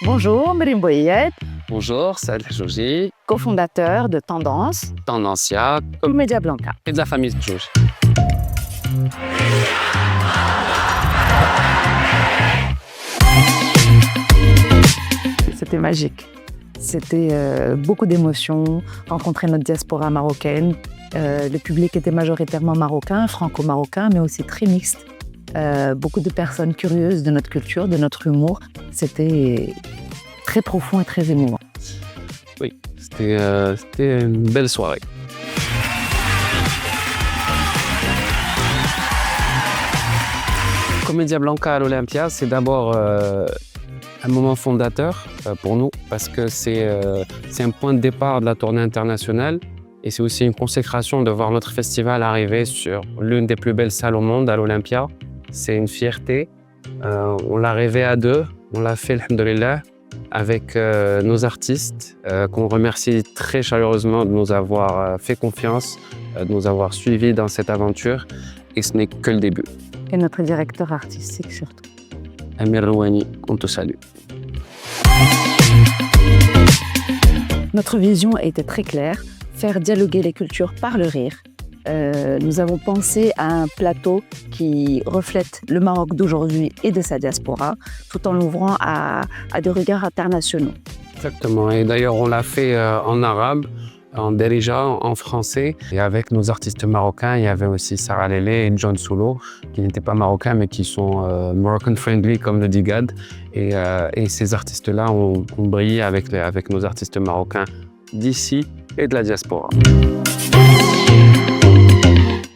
Bonjour, Merim Boyet, Bonjour, c'est Joji, cofondateur de Tendance Tendancia et Media Blanca. et de la famille Joji. C'était magique. C'était beaucoup d'émotions, rencontrer notre diaspora marocaine. Le public était majoritairement marocain, franco-marocain, mais aussi très mixte. Beaucoup de personnes curieuses de notre culture, de notre humour. C'était très profond et très émouvant. Oui, c'était une belle soirée. Commedia Blanca à l'Olympia, c'est d'abord un moment fondateur pour nous parce que c'est un point de départ de la tournée internationale et c'est aussi une consécration de voir notre festival arriver sur l'une des plus belles salles au monde, à l'Olympia. C'est une fierté. On l'a rêvé à deux, on l'a fait, alhamdoulilah, avec nos artistes qu'on remercie très chaleureusement de nous avoir fait confiance, de nous avoir suivis dans cette aventure et ce n'est que le début. Et notre directeur artistique surtout. Amir Rouhani, on te salue. Notre vision était très claire, faire dialoguer les cultures par le rire. Nous avons pensé à un plateau qui reflète le Maroc d'aujourd'hui et de sa diaspora, tout en l'ouvrant à des regards internationaux. Exactement, et d'ailleurs on l'a fait en arabe, en derija, en français. Et avec nos artistes marocains, il y avait aussi Sarah Lele et John Soulo, qui n'étaient pas marocains, mais qui sont Moroccan friendly, comme le dit Gad. Et ces artistes-là ont brillé avec nos artistes marocains d'ici et de la diaspora.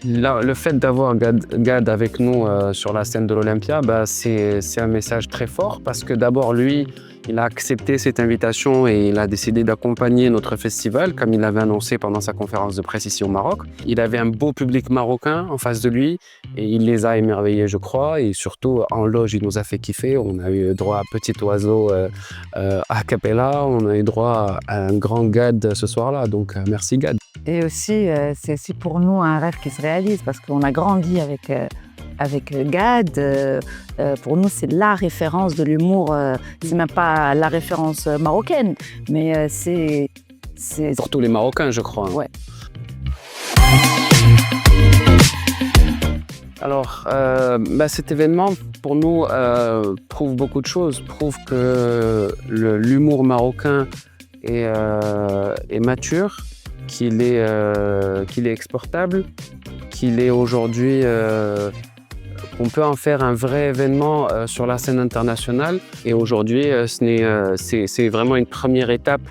Là, le fait d'avoir Gad avec nous sur la scène de l'Olympia, c'est un message très fort parce que d'abord, lui, il a accepté cette invitation et il a décidé d'accompagner notre festival, comme il l'avait annoncé pendant sa conférence de presse ici au Maroc. Il avait un beau public marocain en face de lui et il les a émerveillés, je crois. Et surtout, en loge, il nous a fait kiffer. On a eu droit à Petit Oiseau a cappella. On a eu droit à un grand Gad ce soir-là. Donc, merci Gad. Et aussi, c'est aussi pour nous un rêve qui se réalise parce qu'on a grandi avec Gad. Pour nous, c'est la référence de l'humour. C'est même pas la référence marocaine, mais c'est... Pour tous les Marocains, je crois. Ouais. Alors, cet événement, pour nous, prouve beaucoup de choses. Prouve que l'humour marocain est mature, qu'il est exportable, qu'il est aujourd'hui... qu'on peut en faire un vrai événement sur la scène internationale. Et aujourd'hui, c'est vraiment une première étape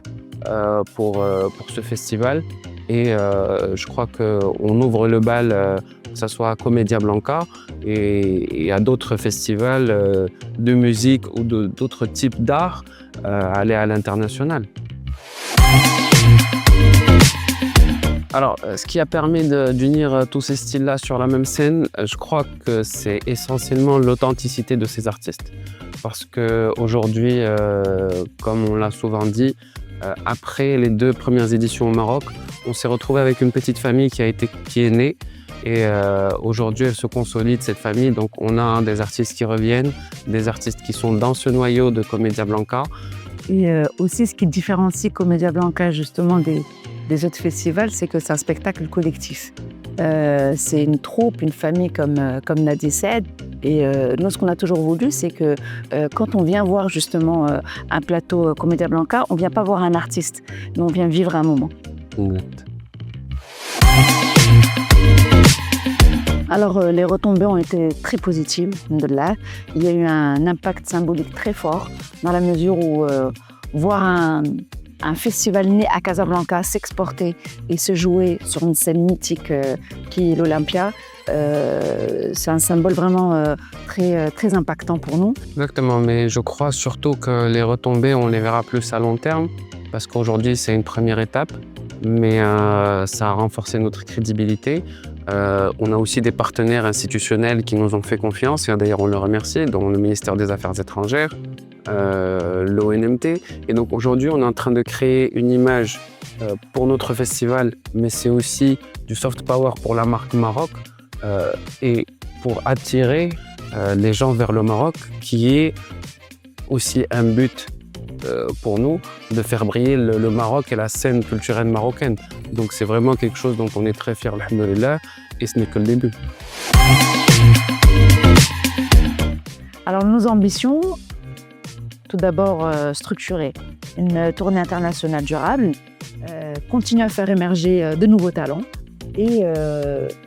pour ce festival. Et je crois qu'on ouvre le bal, que ce soit à Commedia Blanca et à d'autres festivals de musique ou d'autres types d'art, aller à l'international. Alors, ce qui a permis d'unir tous ces styles-là sur la même scène, je crois que c'est essentiellement l'authenticité de ces artistes. Parce qu'aujourd'hui, comme on l'a souvent dit, après les 2 premières éditions au Maroc, on s'est retrouvé avec une petite famille qui est née. Et aujourd'hui, elle se consolide, cette famille. Donc, on a des artistes qui reviennent, des artistes qui sont dans ce noyau de Commedia Blanca. Et aussi, ce qui différencie Commedia Blanca justement des autres festivals, c'est que c'est un spectacle collectif. C'est une troupe, une famille comme Nadi said. Et nous, ce qu'on a toujours voulu, c'est que quand on vient voir justement un plateau Commedia Blanca, on ne vient pas voir un artiste, mais on vient vivre un moment. Exact. Alors, les retombées ont été très positives, alhamdoulilah. Il y a eu un impact symbolique très fort, dans la mesure où voir un festival né à Casablanca s'exporter et se jouer sur une scène mythique qui est l'Olympia, c'est un symbole vraiment très impactant pour nous. Exactement, mais je crois surtout que les retombées, on les verra plus à long terme, parce qu'aujourd'hui, c'est une première étape, mais ça a renforcé notre crédibilité. On a aussi des partenaires institutionnels qui nous ont fait confiance, et d'ailleurs on le remercie, dont le ministère des Affaires étrangères, l'ONMT. Et donc aujourd'hui, on est en train de créer une image pour notre festival, mais c'est aussi du soft power pour la marque Maroc et pour attirer les gens vers le Maroc, qui est aussi un but pour nous de faire briller le Maroc et la scène culturelle marocaine. Donc c'est vraiment quelque chose dont on est très fiers, alhamdoulilah, et ce n'est que le début. Alors nos ambitions, tout d'abord structurer une tournée internationale durable, continuer à faire émerger de nouveaux talents et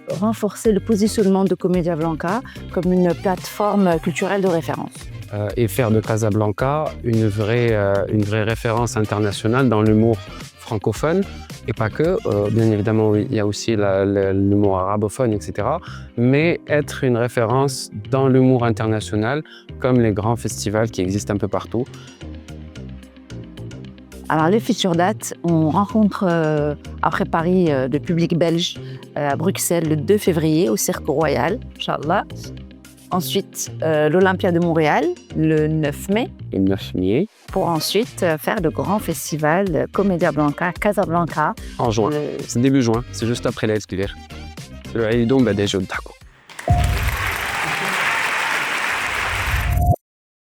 renforcer le positionnement de Comédia Blanca comme une plateforme culturelle de référence. Et faire de Casablanca une vraie référence internationale dans l'humour francophone, et pas que, bien évidemment il y a aussi l'humour arabophone, etc. Mais être une référence dans l'humour international, comme les grands festivals qui existent un peu partout. Alors les futures dates, on rencontre après Paris le public belge à Bruxelles le 2 février au Cirque Royal, Inch'Allah. Ensuite, l'Olympia de Montréal, le 9 mai. Le 9 mai. Pour ensuite faire le grand festival Comédia Blanca, Casablanca. En juin. C'est début juin, c'est juste après l'Aïd Kibir. C'est le Aïdoum Badej Dako.